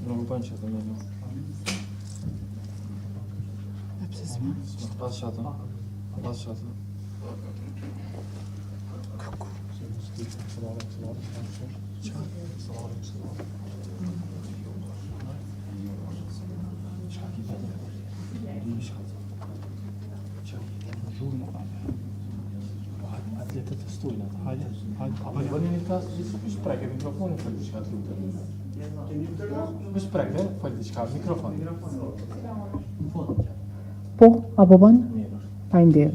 Não punch it, no. Pas shot. Po, apo bën? Faleminderit.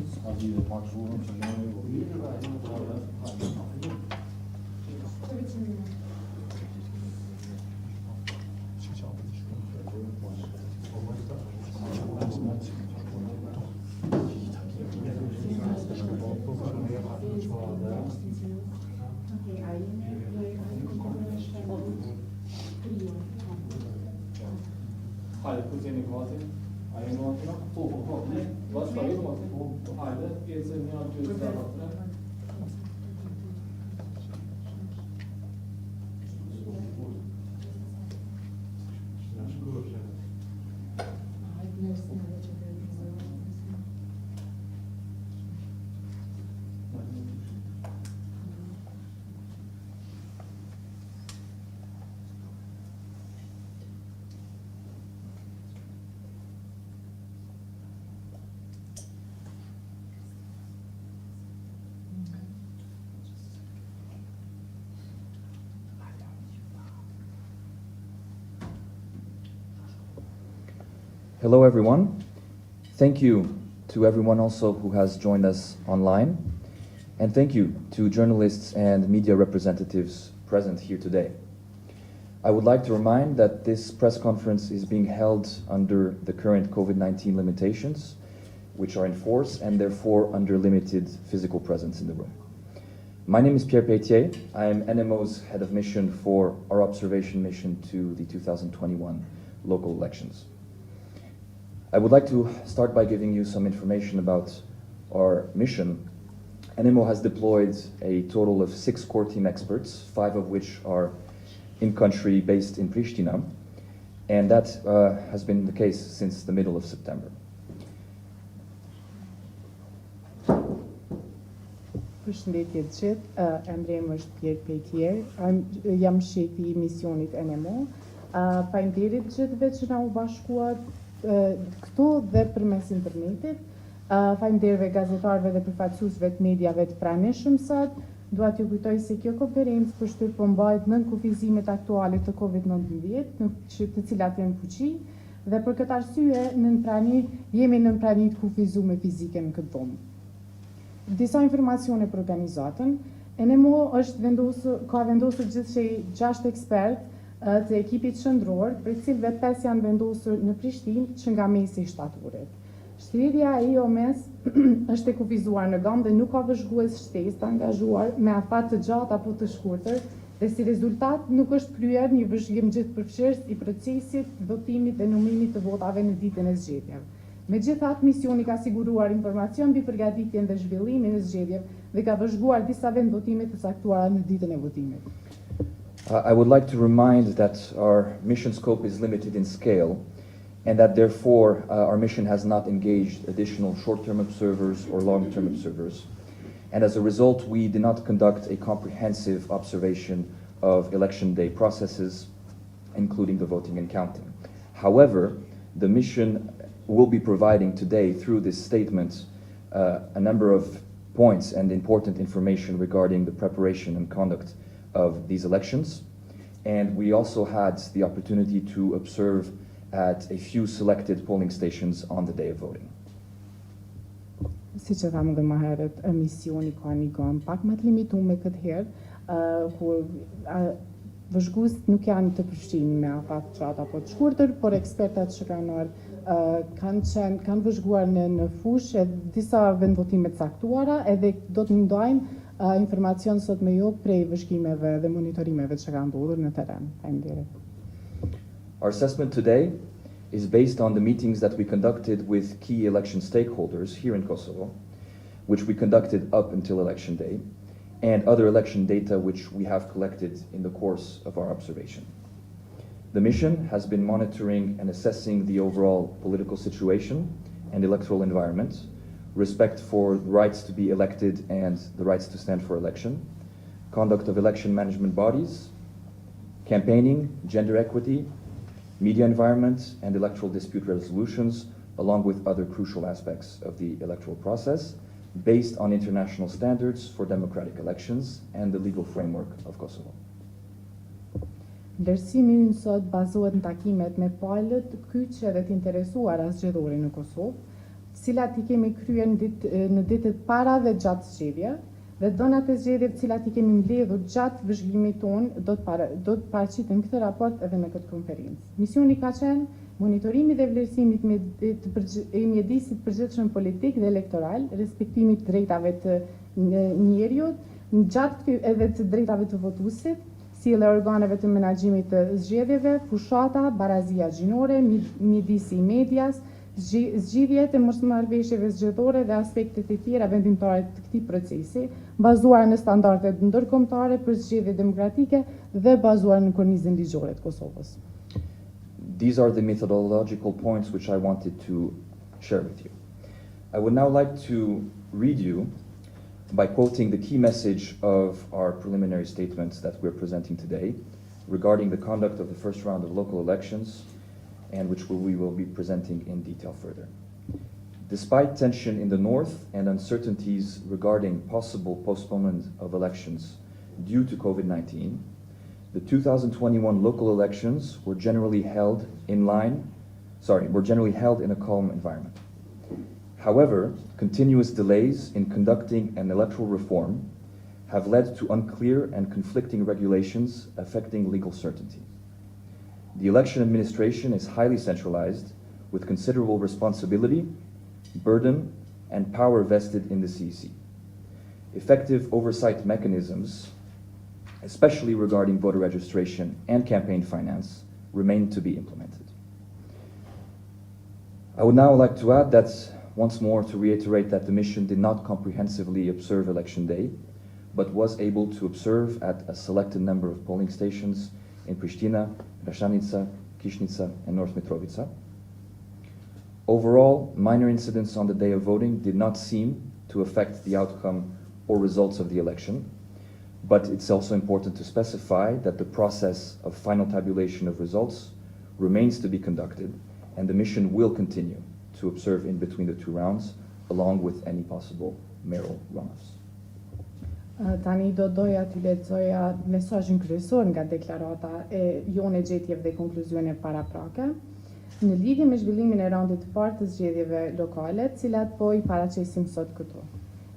Hajde, kuzeni gati, a e gati, po, vas ka jetë gati, po, hajde, ecë një aty të zaratë. Hello everyone. Thank you to everyone also who has joined us online, and thank you to journalists and media representatives present here today. I would like to remind that this press conference is being held under the current COVID-19 limitations, which are in force and therefore under limited physical presence in the room. My name is Pierre Pétier. I am NMO's head of mission for our observation mission to the 2021 local elections. I would like to start by giving you some information about our mission. ENEMO has deployed a total of 6 core team experts, 5 of which are in-country based in Pristina, and that has been the case since the middle of September. Përshëndetje të gjithë, emri është Pierre Pétier, jam shefi I misionit ENEMO. Faleminderit gjithëve që na u bashkuat këtu dhe përmes internetit. Faleminderit gazetarëve dhe përfaqësuesve të mediave të pranishëm sot. Dua t'ju kujtoj se kjo konferencë përshtyp po mbahet nën kufizimet aktuale të COVID-19, të cilat janë fuqi, dhe për këtë arsye jemi nën prani të kufizuar fizike në këtë dhomë. Disa informacione për organizatën. ENEMO ka vendosur gjithsej 6 ekspertë të ekipit qendror, për cilëve 5 janë vendosur në Prishtinë që nga mesi I shtatorit. Shtrirja e IOM-s është e kufizuar në gamë dhe nuk ka vëzhgues shtesë të angazhuar me afat të gjatë apo të shkurtër, dhe si rezultat nuk është kryer një vëzhgim gjithëpërfshirës I procesit, votimit dhe numrimit të votave në ditën e zgjedhjeve. Megjithatë, misioni ka siguruar informacion mbi përgatitjen dhe zhvillimin e zgjedhjeve dhe ka vëzhguar disa vendvotime të caktuara në ditën e votimit. I would like to remind that our mission scope is limited in scale, and that therefore our mission has not engaged additional short-term observers or long-term observers. And as a result, we did not conduct a comprehensive observation of election day processes, including the voting and counting. However, the mission will be providing today through this statement a number of points and important information regarding the preparation and conduct of these elections. And we also had the opportunity to observe at a few selected polling stations on the day of voting. Si që thamë dhe më herët, misioni ka një gamë pak më të limituar këtë herë, kur vëzhguesit nuk janë të përfshirë me afat çata apo të shkurtër, por ekspertat që kanë ardhur kanë vëzhguar në fushë disa vendvotime të caktuara, edhe do të ndajmë informacion sot me ju prej vëzhgimeve dhe monitorimeve që kanë ndodhur në terren. Faleminderit. Our assessment today is based on the meetings that we conducted with key election stakeholders here in Kosovo, which we conducted up until election day, and other election data which we have collected in the course of our observation. The mission has been monitoring and assessing the overall political situation and electoral environment, respect for rights to be elected and the rights to stand for election, conduct of election management bodies, campaigning, gender equity, media environment, and electoral dispute resolutions, along with other crucial aspects of the electoral process, based on international standards for democratic elections and the legal framework of Kosovo. Vlerësimi ynë sot bazohet në takimet me palët, kyçe dhe të interesuara zgjedhore në Kosovë, të cilat i kemi kryer në ditët para dhe gjatë zgjedhjeve, dhe donat e zgjedhjeve të cilat i kemi mbledhur gjatë vëzhgimit tonë do të paraqiten këtë raport edhe në këtë konferencë. Misioni ka qenë monitorimi dhe vlerësimit i mjedisit përgjithshëm politik dhe elektoral, respektimit të drejtave të njeriut, gjatë edhe të drejtave të votuesit, sjellja e organeve të menaxhimit të zgjedhjeve, fushata, barazia gjinore, mjedisi i medias, zgjidhjet e mosmarrëveshjeve zgjedhore dhe aspektet e tjera vendimtare të këtij procesi, bazuar në standardet ndërkombëtare për zgjedhje demokratike dhe bazuar në kornizën ligjore të Kosovës. These are the methodological points which I wanted to share with you. I would now like to read you by quoting the key message of our preliminary statements that we're presenting today regarding the conduct of the first round of local elections, and which we will be presenting in detail further. Despite tension in the north and uncertainties regarding possible postponement of elections due to COVID-19, the 2021 local elections were generally held in a calm environment. However, continuous delays in conducting an electoral reform have led to unclear and conflicting regulations affecting legal certainty. The election administration is highly centralized, with considerable responsibility, burden, and power vested in the CEC. Effective oversight mechanisms, especially regarding voter registration and campaign finance, remain to be implemented. I would now like to add that, once more, to reiterate that the mission did not comprehensively observe election day, but was able to observe at a selected number of polling stations in Pristina, Rashanica, Kishnica, and North Mitrovica. Overall, minor incidents on the day of voting did not seem to affect the outcome or results of the election, but it's also important to specify that the process of final tabulation of results remains to be conducted, and the mission will continue to observe in between the two rounds, along with any possible mayoral runoffs. Tani doja t'i lexoja mesazhin kryesor nga deklarata e jone gjetjeve dhe konkluzioneve paraprake në lidhje me zhvillimin e raundit të parë të zgjedhjeve lokale, të cilat po I paraqesim sot këtu.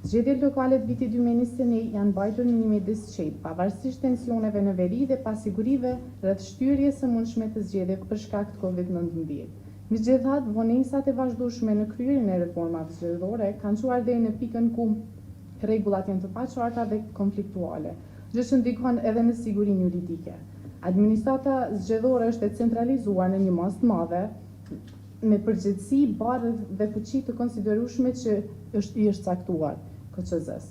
Zgjedhjet lokale të vitit 2021 janë mbajtur në një mjedis qetë, pavarësisht tensioneve në veri dhe pasigurive rreth shtyrjes së mundshme të zgjedhjeve për shkak të COVID-19. Megjithatë, vonesat e vazhdueshme në kryerjen e reformave zgjedhore kanë çuar deri në pikën ku rregullat janë të paqarta dhe konfliktuale, gjë që ndikon edhe në sigurinë juridike. Administrata zgjedhore është e centralizuar në një masë të madhe me përgjegjësi, barë dhe fuqi të konsiderueshme që I është caktuar KQZ-s.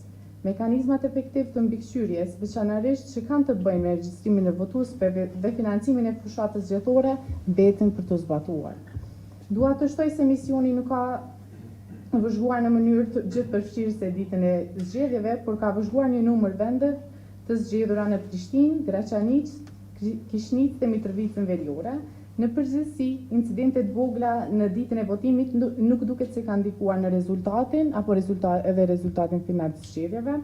Mekanizmat efektiv të mbikëqyrjes, veçanërisht që kanë të bëjnë me regjistrimin e votuesve dhe financimin e fushatës zgjedhore, mbeten për të zbatuar. Dua të shtoj se misioni nuk ka vëzhguar në mënyrë të gjithë përfshirëse ditën e zgjedhjeve, por ka vëzhguar një numër vende të zgjedhura në Prishtinë, Graçanic, Kishnicë dhe Mitrovicën Veriore. Në përgjithësi, incidentet vogla në ditën e votimit nuk duket se kanë ndikuar në rezultatin apo rezultatin final të zgjedhjeve.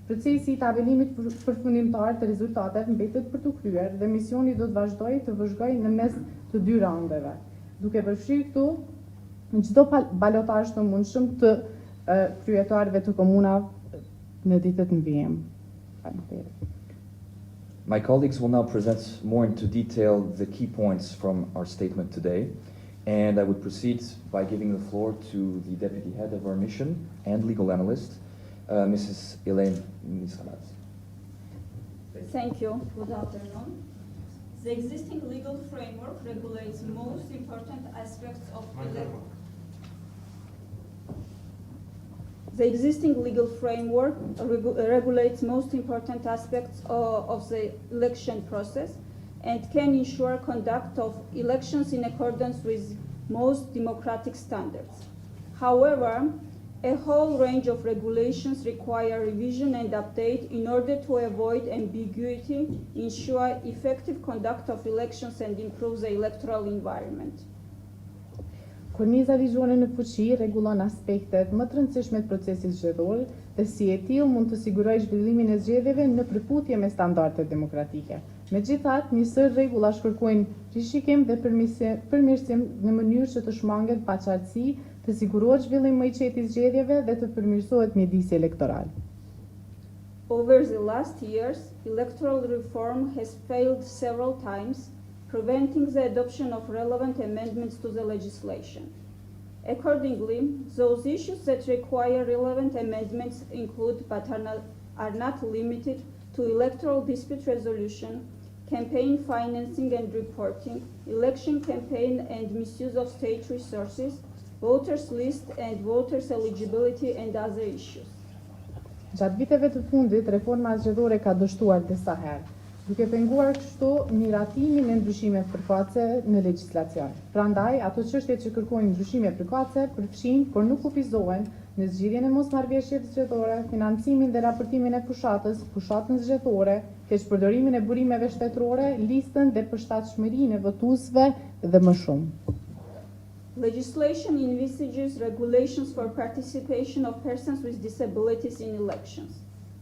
Procesi I tabelimit përfundimtar të rezultateve mbetet për të kryer dhe misioni do të vazhdojë të vëzhgojë në mes të dy raundeve, duke përfshirë këtu në çdo balotazh të mundshëm të kryetarëve të komunave në ditët në vijim. Faleminderit. My colleagues will now present more into detail the key points from our statement today, and I would proceed by giving the floor to the Deputy Head of our mission and legal analyst, Mrs. Elaine Niskalas. Thank you. Good afternoon. The existing legal framework regulates most important aspects of regulates most important aspects of the election process and can ensure conduct of elections in accordance with most democratic standards. However, a whole range of regulations require revision and update in order to avoid ambiguity, ensure effective conduct of elections and improve the electoral environment. Korniza ligjore në fuqi rregullon aspektet më të rëndësishme të procesit zgjedhor dhe si e tillë mund të sigurojë zhvillimin e zgjedhjeve në përputhje me standardet demokratike. Megjithatë, një sër rregullash kërkojnë rishikim dhe përmirësim në mënyrë që të shmanget paqartësi, të sigurohet zhvillim më i qetë i zgjedhjeve dhe të përmirësohet mjedisi elektoral. Over the last years, electoral reform has failed several times, preventing the adoption of relevant amendments to the legislation. Accordingly, those issues that require relevant amendments include but are not limited to electoral dispute resolution, campaign financing and reporting, election campaign and misuse of state resources, voters list and voters eligibility and other issues. Gjatë viteve të fundit, reforma zgjedhore ka dështuar disa herë, duke penguar kështu miratimin e ndryshimeve përkatëse në legjislacion. Prandaj, ato çështje që kërkojnë ndryshime përkatëse përfshin, por nuk kufizohen në zgjidhjen e mosmarrëveshjeve zgjedhore, financimin dhe raportimin e fushatës, fushatën zgjedhore, keqpërdorimin e burimeve shtetërore, listën dhe përshtatshmërinë e votuesve dhe më shumë. Legislation envisages regulations for participation of persons with disabilities in elections.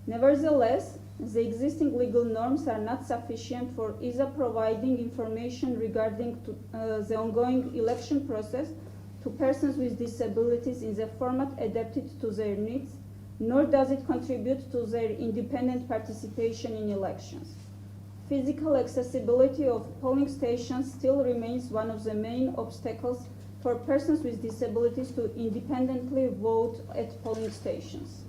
Nevertheless, the existing legal norms are not sufficient for either providing information regarding the ongoing election process to persons with disabilities in the format adapted to their needs, nor does it contribute to their independent participation in elections. Physical accessibility of polling stations still remains one of the main obstacles for persons with disabilities to independently vote at polling stations.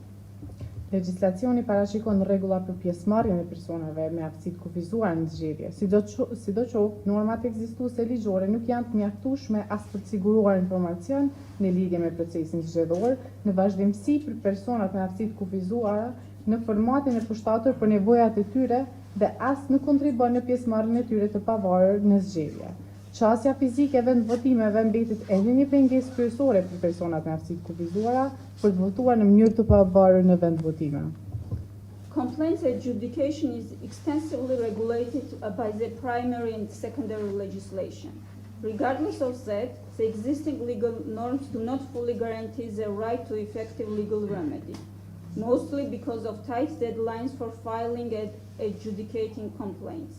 Legjislacioni parashikon rregulla për pjesëmarrjen e personave me aftësitë kufizuar në zgjedhje. Sidoqoftë, normat ekzistuese ligjore nuk janë të mjaftueshme as për të siguruar informacion në lidhje me procesin zgjedhor, në vazhdimsi për personat me aftësitë kufizuara në formatin e përshtatur për nevojat e tyre dhe as nuk kontribon në pjesëmarrjen e tyre të pavarur në zgjedhje. Qasja fizike e vendvotimeve mbetet edhe një pengesë kryesore për personat me aftësi të kufizuara për të votuar në mënyrë të pavarur në vendvotime. Complaints adjudication is extensively regulated by the primary and secondary legislation. Regardless of that, the existing legal norms do not fully guarantee the right to effective legal remedy, mostly because of tight deadlines for filing and adjudicating complaints.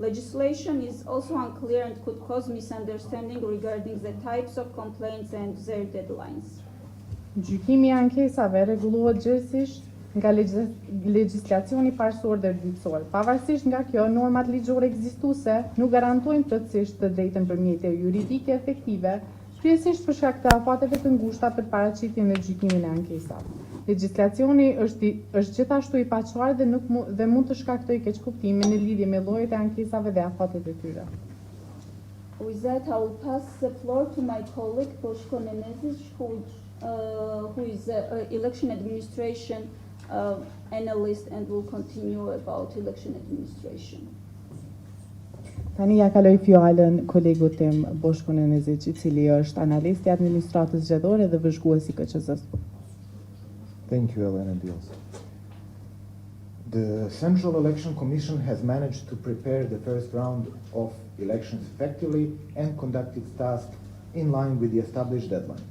Legislation is also unclear and could cause misunderstanding regarding the types of complaints and their deadlines. Gjykimi i ankesave rregullohet gjithsesi nga legjislacioni parësor dhe dytësor. Pavarësisht nga kjo, normat ligjore ekzistuese nuk garantojnë plotësisht të drejtën për mjete juridike efektive, kryesisht për shkak të afateve të ngushta për paraqitjen dhe gjykimin e ankesave. Legjislacioni është gjithashtu i paqartë dhe mund të shkaktojë keqkuptime në lidhje me llojet e ankesave dhe afatet e tyre. With that, I will pass the floor to my colleague Boshko Nenezic, who is election administration analyst and will continue about election administration. Tani ja kaloj fjalën kolegut tim Boshko Nenezic, I cili është analist I administratës zgjedhore dhe vëzhgues I KQZ-s. Thank you, Elena Dios. The Central Election Commission has managed to prepare the first round of elections effectively and conduct its task in line with the established deadlines.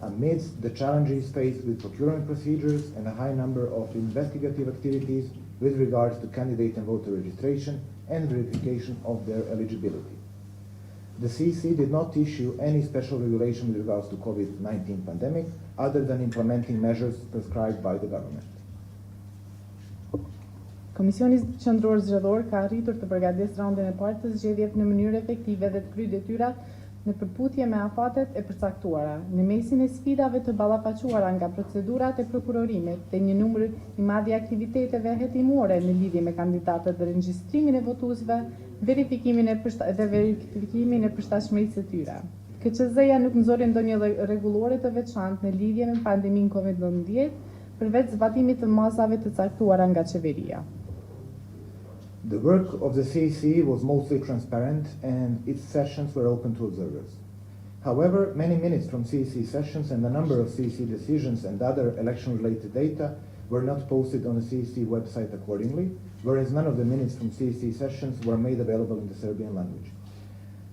Amidst the challenges faced with procurement procedures and a high number of investigative activities with regards to candidate and voter registration and verification of their eligibility. The CEC did not issue any special regulation with regards to COVID-19 pandemic, other than implementing measures prescribed by the government. Komisioni Qendror Zgjedhor ka arritur të përgatisë raundën e parë të zgjedhjeve në mënyrë efektive dhe të kryejë detyrat në përputhje me afatet e përcaktuara, në mesin e sfidave të ballafaqura nga procedurat e prokurorimit dhe një numër i madh i aktiviteteve hetimore në lidhje me kandidatët dhe regjistrimin e votuesve, verifikimin e përshtatshmërisë së tyre. KQZ-ja nuk nxori ndonjë rregullore të veçantë në lidhje me pandeminë COVID-19, përveç zbatimit të masave të caktuara nga qeveria. The work of the CEC was mostly transparent and its sessions were open to observers. However, many minutes from CEC sessions and a number of CEC decisions and other election-related data were not posted on the CEC website accordingly, whereas none of the minutes from CEC sessions were made available in the Serbian language.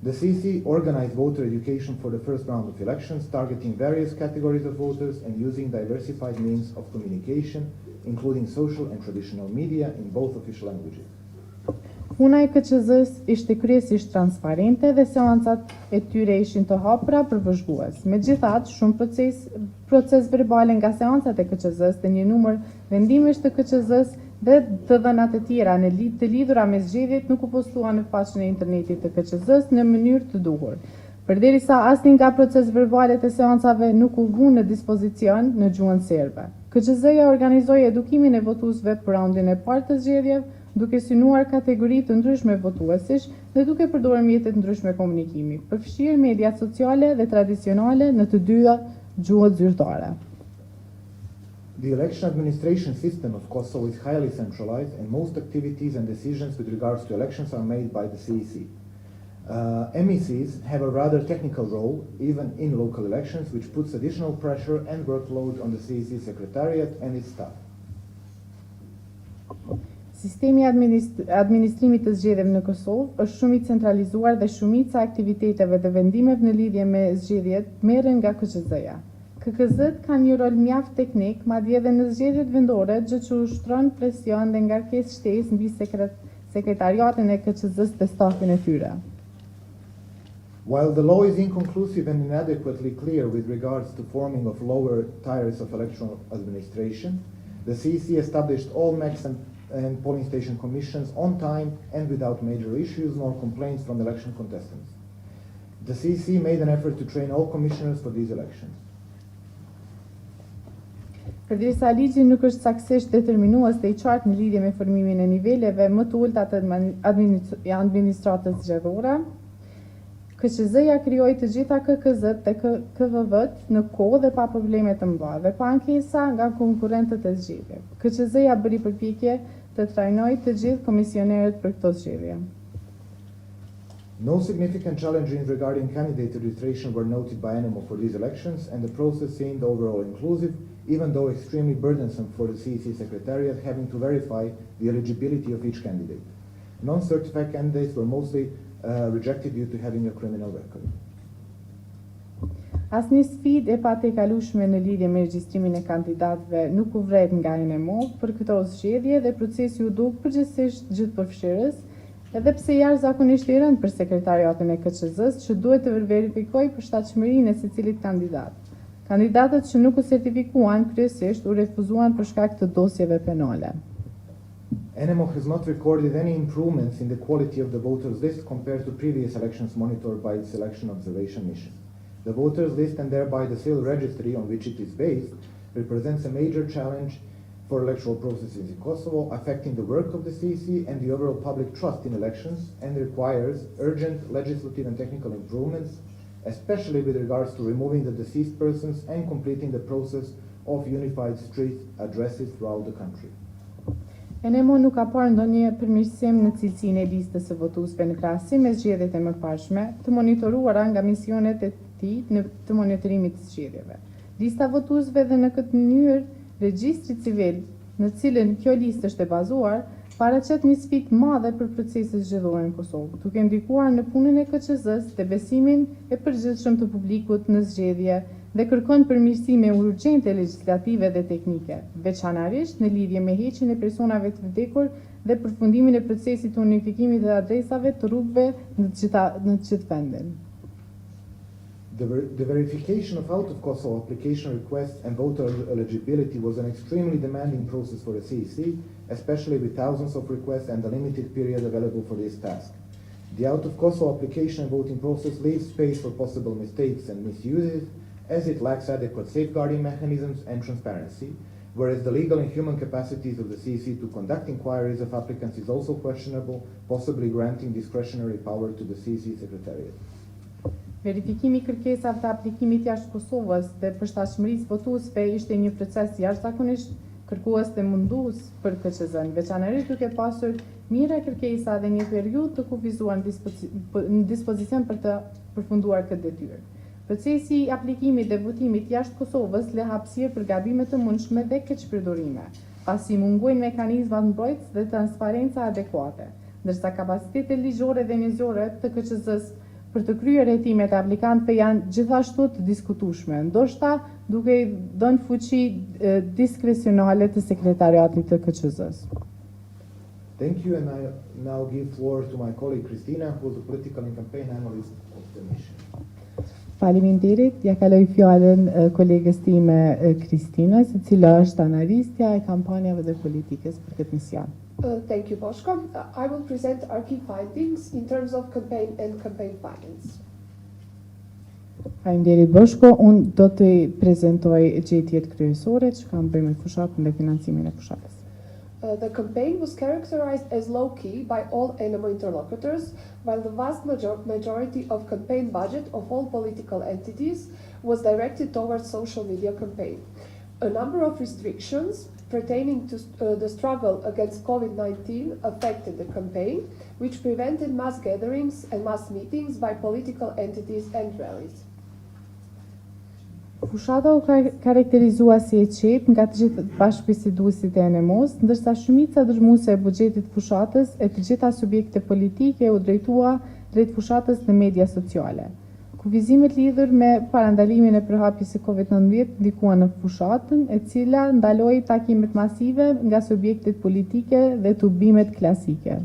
The CEC organized voter education for the first round of elections, targeting various categories of voters and using diversified means of communication, including social and traditional media in both official languages. Puna e KQZ-s ishte kryesisht transparente dhe seancat e tyre ishin të hapura për vëzhgues. Megjithatë, shumë proces verbale nga seancat e KQZ-s dhe një numër vendimesh të KQZ-s dhe të dhënat e tjera të lidhura me zgjedhjet nuk u postuan në faqen e internetit të KQZ-s në mënyrë të duhur. Përderisa asnjë nga proces verbalet e seancave nuk u vënë në dispozicion në gjuhën serbe. KQZ-ja organizoi edukimin e votuesve për raundin e parë të zgjedhjeve, duke synuar kategori të ndryshme votuesish dhe duke përdorur mjete të ndryshme komunikimi, përfshirë mediat sociale dhe tradicionale në të dyja gjuhët zyrtare. The election administration system of Kosovo is highly centralized and most activities and decisions with regards to elections are made by the CEC. MECs have a rather technical role, even in local elections, which puts additional pressure and workload on the CEC Secretariat and its staff. Sistemi administrimit të zgjedhjeve në Kosovë është shumë i centralizuar dhe shumica e aktiviteteve dhe vendimeve në lidhje me zgjedhjet merren nga KQZ-ja. KQZ-t kanë një rol mjaft teknik, madje edhe në zgjedhjet vendore, gjë që ushtron presion dhe ngarkesë shtesë mbi sekretariatin e KQZ-s dhe stafin e tyre. While the law is inconclusive and inadequately clear with regards to forming of lower tiers of electoral administration, the CEC established all MECs and polling station commissions on time and without major issues nor complaints from election contestants. The CEC made an effort to train all commissioners for these elections. Përderisa ligji nuk është saktësisht determinues dhe i qartë në lidhje me formimin e niveleve më të ulta të administratës zgjedhore, KQZ-ja krijoi të gjitha KKZ-t dhe KVV-t në kohë dhe pa probleme të mëdha dhe pa ankesa nga konkurrentët e zgjedhjeve. KQZ-ja bëri përpjekje të trajnojë të gjithë komisionerët për këto zgjedhje. No significant challenges regarding candidate registration were noted by ENEMO for these elections, and the process seemed overall inclusive, even though extremely burdensome for the CEC Secretariat having to verify the eligibility of each candidate. Non-certified candidates were mostly rejected due to having a criminal record. Asnjë sfidë e patekalueshme në lidhje me regjistrimin e kandidatëve nuk u vret nga ENEMO për këto zgjedhje dhe procesi u duk përgjithsisht gjithëpërfshirës, edhe pse jashtëzakonisht i rënd për sekretariatin e KQZ-s që duhet të verifikojë përshtatshmërinë e secilit kandidat. Kandidatët që nuk u sertifikuan kryesisht u refuzuan për shkak të dosjeve penale. ENEMO has not recorded any improvements in the quality of the voters list compared to previous elections monitored by its election observation mission. The voters list and thereby the civil registry on which it is based represents a major challenge for electoral processes in Kosovo, affecting the work of the CEC and the overall public trust in elections, and requires urgent legislative and technical improvements, especially with regards to removing the deceased persons and completing the process of unified street addresses throughout the country. ENEMO nuk ka parë ndonjë përmirësim në cilësinë e listës së votuesve në krahasim me zgjedhjet e mëparshme, të monitoruara nga misionet e tij të monitorimit të zgjedhjeve. Lista votuesve dhe në këtë mënyrë regjistri civil, në cilën kjo listë është e bazuar, paraqet një sfidë madhe për procesin zgjedhor në Kosovë, duke ndikuar në punën e KQZ-s dhe besimin e përgjithshëm të publikut në zgjedhje dhe kërkon përmirësime urgjente legislative dhe teknike, veçanërisht në lidhje me heqjen e personave të vdekur dhe përfundimin e procesit të unifikimit të adresave të rrugëve në të gjithë vendin. The verification of out-of-Kosovo application requests and voter eligibility was an extremely demanding process for the CEC, especially with thousands of requests and a limited period available for this task. The out-of-Kosovo application and voting process leaves space for possible mistakes and misuses, as it lacks adequate safeguarding mechanisms and transparency, whereas the legal and human capacities of the CEC to conduct inquiries of applicants is also questionable, possibly granting discretionary power to the CEC Secretariat. Verifikimi I kërkesave të aplikimit jashtë Kosovës dhe përshtatshmërisë votuesve ishte një proces jashtëzakonisht kërkues dhe mundues për KQZ-n, veçanërisht duke pasur mira kërkesa dhe një periudhë të kufizuar në dispozicion për të përfunduar këtë detyrë. Procesi I aplikimit dhe votimit jashtë Kosovës le hapësirë për gabime të mundshme dhe keqpërdorime, pasi mungojnë mekanizmat mbrojtës dhe transparenca adekuate, ndërsa kapacitetet ligjore dhe njerëzore të KQZ-s për të kryer hetimet e aplikantëve janë gjithashtu të diskutueshme, ndoshta duke I dhënë fuqi diskrecionale të sekretariatit të KQZ-s. Thank you, and I now give floor to my colleague Christina, who is a political and campaign analyst of the mission. Faleminderit, ja kaloj fjalën kolegës time Kristinës, e cila është analistja e kampanjave dhe politikës për këtë mision. Thank you, Boshko. I will present our key findings in terms of campaign and campaign finance. Faleminderit Boshko, unë do të prezentoj gjetjet kryesore që kanë bërë me fushatën dhe financimin e fushatës. The campaign was characterized as low-key by all ENEMO interlocutors, while the vast majority of campaign budget of all political entities was directed towards social media campaign. A number of restrictions pertaining to the struggle against COVID-19 affected the campaign, which prevented mass gatherings and mass meetings by political entities and rallies. Fushata u karakterizua si e qetë nga të gjithë bashkëbiseduesit e ENEMO-s, ndërsa shumica dërmuese e buxhetit fushatës e të gjitha subjekte politike u drejtua drejt fushatës në media sociale. Kufizimet lidhur me parandalimin e përhapjes së COVID-19 ndikuan në fushatën, e cila ndaloi takimet masive nga subjektet politike dhe tubimet klasike.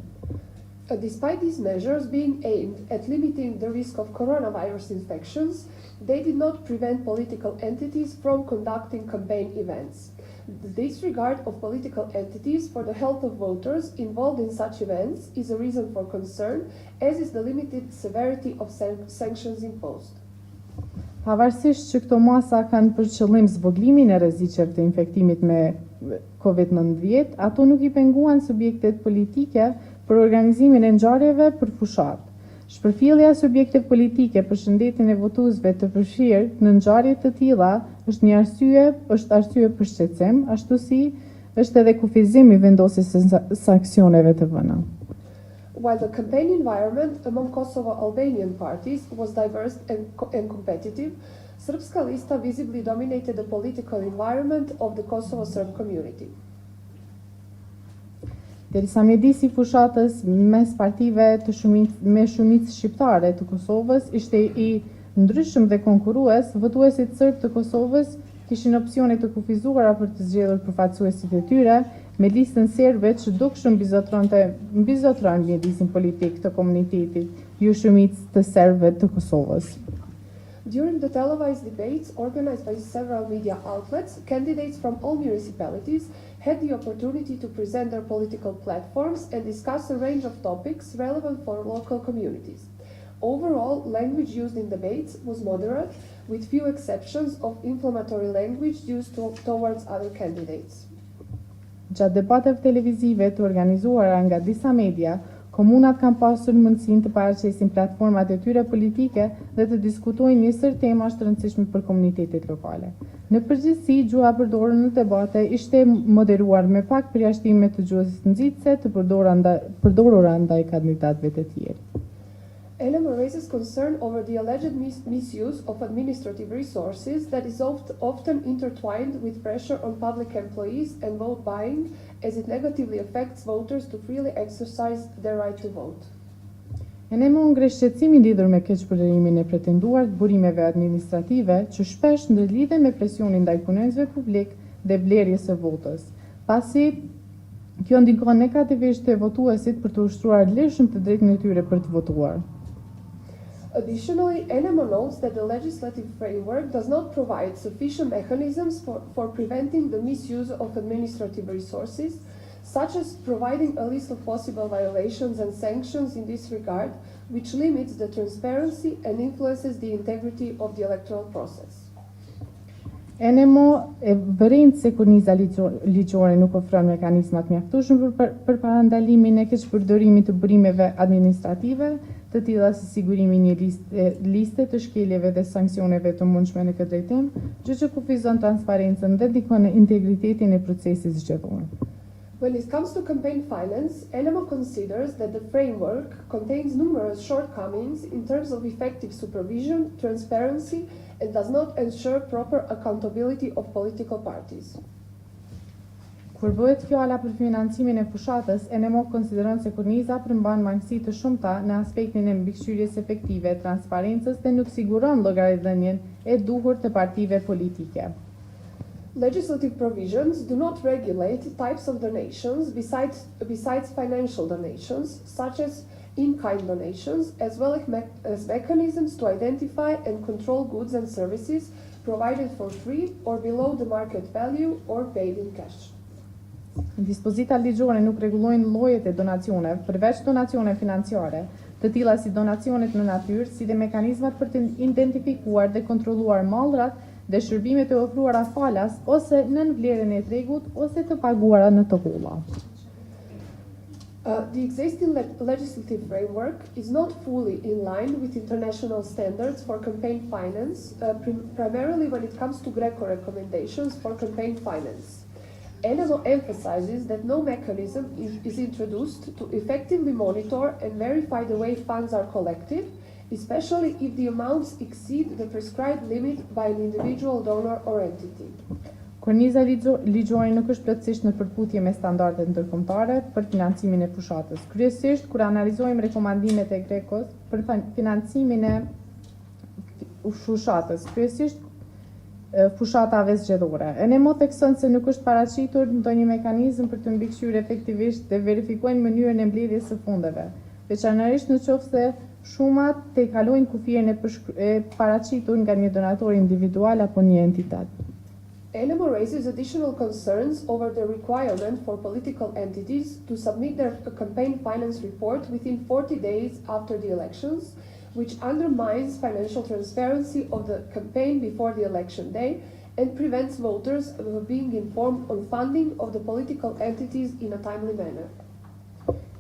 Despite these measures being aimed at limiting the risk of coronavirus infections, they did not prevent political entities from conducting campaign events. The disregard of political entities for the health of voters involved in such events is a reason for concern, as is the limited severity of sanctions imposed. Pavarësisht që këto masa kanë për qëllim zvoglimin e rreziqeve të infektimit me COVID-19, ato nuk I penguan subjektet politike për organizimin e ngjarjeve për fushat. Shpërfillja e subjekteve politike për shëndetin e votuesve të përfshirë në ngjarje të tilla është arsye për shqetësim, ashtu si është edhe kufizim I vendosjes së sanksioneve të vëna. While the campaign environment among Kosovo-Albanian parties was diverse and competitive, Srpska Lista visibly dominated the political environment of the Kosovo Serb community. Derisa mjedisi I fushatës mes partive me shumicë shqiptare të Kosovës ishte I ndryshëm dhe konkurrues, votuesit serb të Kosovës kishin opsione të kufizuara për të zgjedhur përfaqësuesit e tyre, me listën serbe që dukshëm mbizotron mjedisin politik të komunitetit, ju shumicë të serbëve të Kosovës. During the televised debates organized by several media outlets, candidates from all municipalities had the opportunity to present their political platforms and discuss a range of topics relevant for local communities. Overall, language used in debates was moderate, with few exceptions of inflammatory language used towards other candidates. Gjatë debateve televizive të organizuara nga disa media, komunat kanë pasur mundësinë të paraqesin platformat e tyre politike dhe të diskutojnë një temash të rëndësishme për komunitetet lokale. Në përgjithësi, gjuha e përdorur në debate ishte moderuar me pak përjashtime të gjuhës nxitse të përdorura ndaj kandidatëve të tjerë. ENEMO raises concern over the alleged misuse of administrative resources that is often intertwined with pressure on public employees and vote buying, as it negatively affects voters to freely exercise their right to vote. ENEMO ngre shqetësimin lidhur me keqpërdorimin e pretenduar të burimeve administrative që shpesh ndërlidhen me presionin ndaj punonjësve publik dhe vlerjes së votës, pasi kjo ndikon negativisht te votuesit për të ushtruar lirshëm të drejtën e tyre për të votuar. Additionally, ENEMO notes that the legislative framework does not provide sufficient mechanisms for preventing the misuse of administrative resources, such as providing a list of possible violations and sanctions in this regard, which limits the transparency and influences the integrity of the electoral process. ENEMO e vërin se kurniza ligjore nuk ofron mekanizmat mjaftueshëm për parandalimin e keqpërdorimit të burimeve administrative, të tilla si sigurimi një liste të shkeljeve dhe sanksioneve të mundshme në këtë drejtim, gjë që kufizon transparencën dhe ndikon në integritetin e procesit zgjedhor. When it comes to campaign finance, ENEMO considers that the framework contains numerous shortcomings in terms of effective supervision, transparency, and does not ensure proper accountability of political parties. Kur bëhet fjala për financimin e fushatës, ENEMO konsideron se kurniza përmban mangësi të shumta në aspektin e mbikëqyrjes efektive, transparencës dhe nuk siguron llogaridhënien e duhur të partive politike. Legislative provisions do not regulate types of donations besides financial donations, such as in-kind donations, as well as mechanisms to identify and control goods and services provided for free or below the market value or paid in cash. Dispozitat ligjore nuk rregullojnë llojet e donacioneve, përveç donacione financiare, të tilla si donacionet në natyrë, si dhe mekanizmat për të identifikuar dhe kontrolluar mallrat dhe shërbimet e ofruara falas ose nën vlerën e tregut ose të paguara në të holla. The existing legislative framework is not fully in line with international standards for campaign finance, primarily when it comes to Greco recommendations for campaign finance. ENEMO emphasizes that no mechanism is introduced to effectively monitor and verify the way funds are collected, especially if the amounts exceed the prescribed limit by an individual donor or entity. Kurniza ligjore nuk është plotësisht në përputhje me standardet ndërkombëtare për financimin e fushatës. Kryesisht kur analizojmë rekomandimet e Grekos për financimin e fushatës, kryesisht fushatave zgjedhore. ENEMO thekson se nuk është paraqitur ndonjë mekanizëm për të mbikëqyrë efektivisht dhe verifikojnë mënyrën e mbledhjes së fundeve, veçanërisht në qoftë se shumat te kalojnë kufirin e paraqitur nga një donator individual apo një entitet. ENEMO raises additional concerns over the requirement for political entities to submit their campaign finance report within 40 days after the elections, which undermines financial transparency of the campaign before the election day and prevents voters from being informed on funding of the political entities in a timely manner.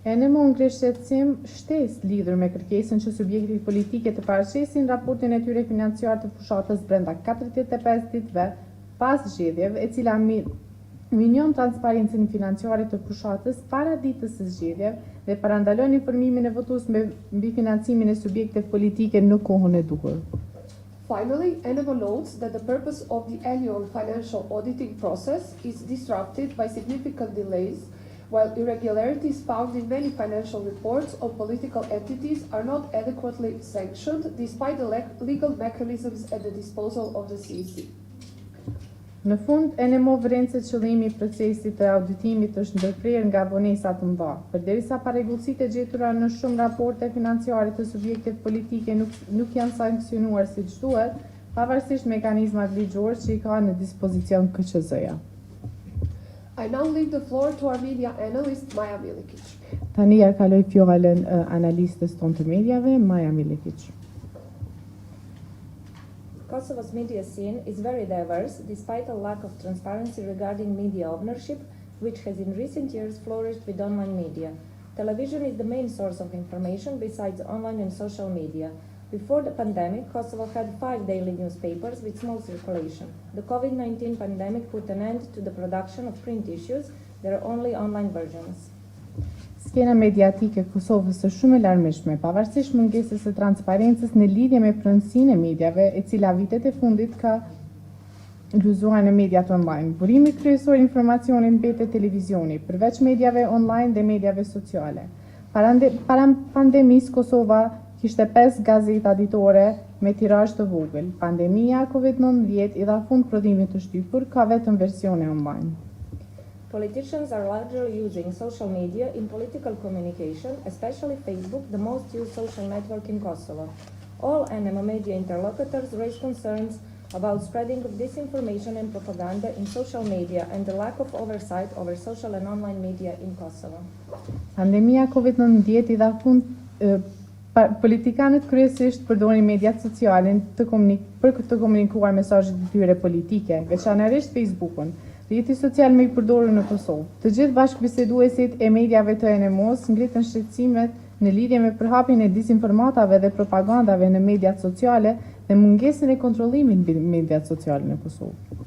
ENEMO ngresh shqetësim shtesë lidhur me kërkesën që subjektet politike të paraqesin raportin e tyre financiar të fushatës brenda 45 ditëve pas zgjedhjeve, e cila minion transparencën financiare të fushatës para ditës së zgjedhjeve dhe parandalon informimin e votues mbi financimin e subjekteve politike në kohën e duhur. Finally, ENEMO notes that the purpose of the annual financial auditing process is disrupted by significant delays, while irregularities found in many financial reports of political entities are not adequately sanctioned despite the legal mechanisms at the disposal of the CEC. Në fund, ENEMO vren se qëllimi i procesit të auditimit është ndërprerë nga vonesa të mëdha, përderisa parregullsitë e gjetura në shumë raporte financiare të subjekteve politike nuk janë sankcionuar siç duhet, pavarësisht mekanizmave ligjor që i ka në dispozicion KQZ-ja. I now leave the floor to our media analyst Maja Milikic. Tani ja kaloj fjalën analistës tonë të mediave, Maja Milikic. Kosovo's media scene is very diverse, despite a lack of transparency regarding media ownership, which has in recent years flourished with online media. Television is the main source of information besides online and social media. Before the pandemic, Kosovo had 5 daily newspapers with small circulation. The COVID-19 pandemic put an end to the production of print issues. There are only online versions. Skena mediatike e Kosovës është shumë e larmishme, pavarësisht mungesës së transparencës në lidhje me pronësinë e mediave, e cila vitet e fundit ka luzuar në mediat online. Burimi kryesor i informacionit mbetet televizioni, përveç mediave online dhe mediave sociale. Para pandemisë, Kosova kishte 5 gazeta ditore me tirazh të vogël. Pandemia COVID-19 i dha fund prodhimit të shtypur, ka vetëm versione online. Politicians are largely using social media in political communication, especially Facebook, the most used social network in Kosovo. All ENEMO media interlocutors raised concerns about spreading of disinformation and propaganda in social media and the lack of oversight over social and online media in Kosovo. Pandemia COVID-19 I dha fund politikanët kryesisht përdorin mediat sociale për të komunikuar mesazhet e tyre politike, veçanërisht Facebookun. Rrjeti social më I përdorur në Kosovë. Të gjithë bashkëbiseduesit e mediave të ENEMO-s ngritën shqetësimet në lidhje me përhapjen e disinformatave dhe propagandave në mediat sociale dhe mungesën e kontrollimit mbi mediat sociale në Kosovë.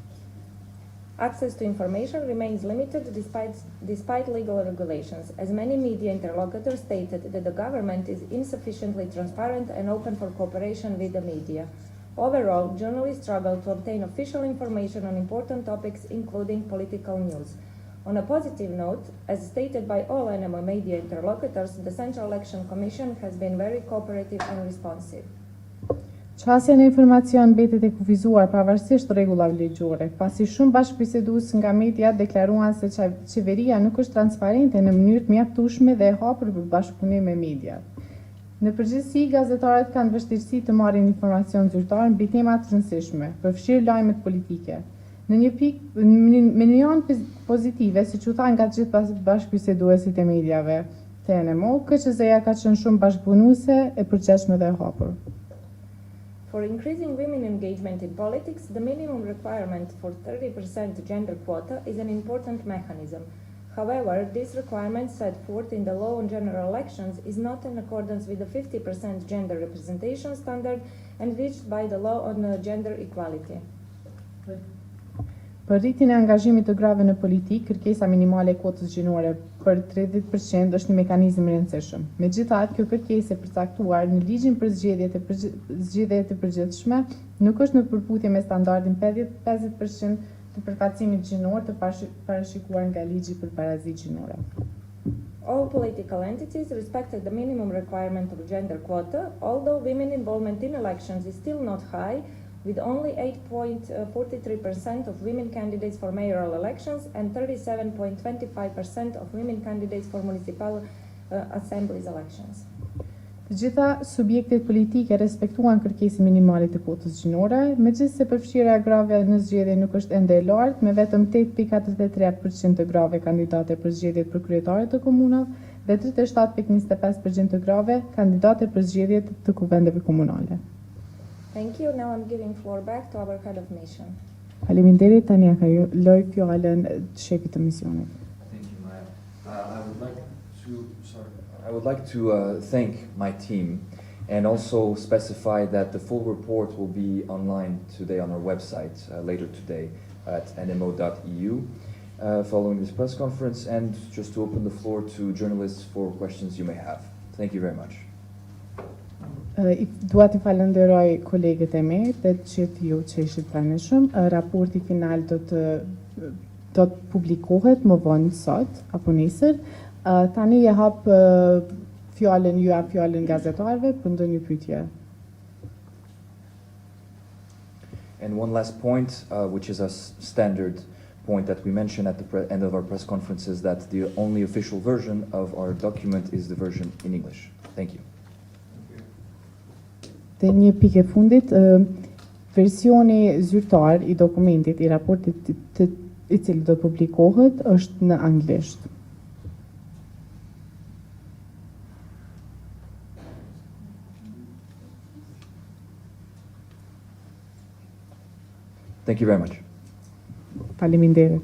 Access to information remains limited despite legal regulations, as many media interlocutors stated that the government is insufficiently transparent and open for cooperation with the media. Overall, journalists struggle to obtain official information on important topics, including political news. On a positive note, as stated by all ENEMO media interlocutors, the Central Election Commission has been very cooperative and responsive. Qasja në informacion mbetet e kufizuar pavarësisht rregullave ligjore, pasi shumë bashkëbisedues nga media deklaruan se qeveria nuk është transparente në mënyrë të mjaftueshme dhe e hapur për bashkëpunim me mediat. Në përgjithësi, gazetarët kanë vështirësi të marrin informacion zyrtar mbi tema të rëndësishme, përfshirë lajmet politike. Në një pikë, me një anë pozitive, siç u tha nga të gjithë bashkëbiseduesit e mediave të ENEMO, KQZ-ja ka qenë shumë bashkëpunuese e përgjithshme dhe e hapur. For increasing women engagement in politics, the minimum requirement for 30% gender quota is an important mechanism. However, this requirement set forth in the law on general elections is not in accordance with the 50% gender representation standard envisaged by the law on gender equality. Për rritjen e angazhimit të grave në politikë, kërkesa minimale e kvotës gjinore për 30% është një mekanizëm I rëndësishëm. Megjithatë, kjo kërkesë e përcaktuar në ligjin për zgjedhjet e përgjithshme nuk është në përputhje me standardin 50% të përfaqësimit gjinor të parashikuar nga ligji për parazi gjinore. All political entities respected the minimum requirement of gender quota, although women involvement in elections is still not high, with only 8.43% of women candidates for mayoral elections and 37.25% of women candidates for municipal assemblies elections. Të gjitha subjektet politike respektuan kërkesën minimale të kvotës gjinore, megjithëse përfshirja e grave në zgjedhje nuk është ende e lartë, me vetëm 8.43% të grave kandidate për zgjedhjet për kryetare të komunave dhe 37.25% të grave kandidate për zgjedhjet të kuvendeve komunale. Thank you. Now I'm giving floor back to our head of mission. Faleminderit, tani ja kaloj fjalën shefit të misionit. Thank you, Maya. I would like to thank my team and also specify that the full report will be online today on our website later today at enemo.eu following this press conference, and just to open the floor to journalists for questions you may have. Thank you very much. Dua t'i falenderoj kolegët e mi dhe të gjithë ju që ishit pranishëm. Raporti final do të publikohet më vonë sot apo nesër. Tani e hap fjalën gazetarëve për ndonjë pyetje. And one last point, which is a standard point that we mention at the end of our press conferences, that the only official version of our document is the version in English. Thank you. Dhe një pikë e fundit, versioni zyrtar I dokumentit I raportit I cili do publikohet është në anglisht. Thank you very much. Faleminderit.